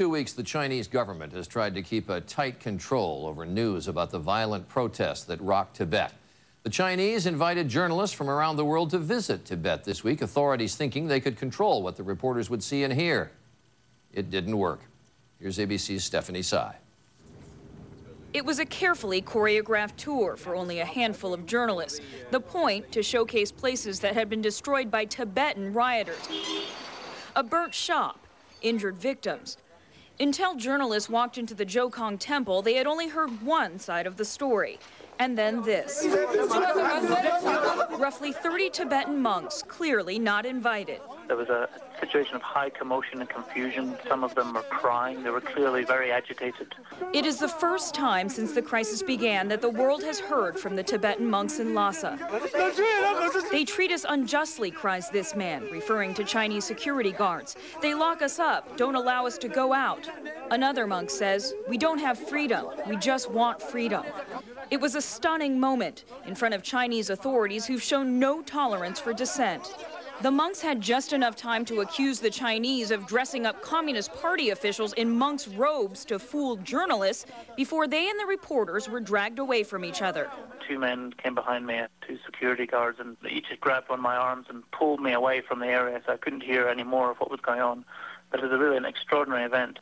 2 weeks, the Chinese government has tried to keep a tight control over news about the violent protests that rocked Tibet. The Chinese invited journalists from around the world to visit Tibet this week, authorities thinking they could control what the reporters would see and hear. It didn't work. Here's ABC's Stephanie Tsai. It was a carefully choreographed tour for only a handful of journalists. The point, to showcase places that had been destroyed by Tibetan rioters. A burnt shop, injured victims. Until journalists walked into the Jokong temple, they had only heard one side of the story. And then this. Roughly 30 Tibetan monks, clearly not invited. There was a situation of high commotion and confusion. Some of them were crying. They were clearly very agitated. It is the first time since the crisis began that the world has heard from the Tibetan monks in Lhasa. They treat us unjustly, cries this man, referring to Chinese security guards. They lock us up, don't allow us to go out. Another monk says, we don't have freedom, we just want freedom. It was a stunning moment in front of Chinese authorities who've shown no tolerance for dissent. The monks had just enough time to accuse the Chinese of dressing up Communist Party officials in monks' robes to fool journalists before they and the reporters were dragged away from each other. Two men came behind me, two security guards, and they each grabbed one of my arms and pulled me away from the area, so I couldn't hear any more of what was going on. But it was really an extraordinary event.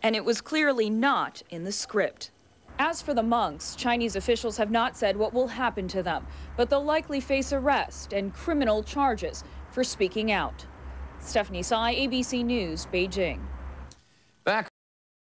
And it was clearly not in the script. As for the monks, Chinese officials have not said what will happen to them, but they'll likely face arrest and criminal charges for speaking out. Stephanie Tsai, ABC News, Beijing.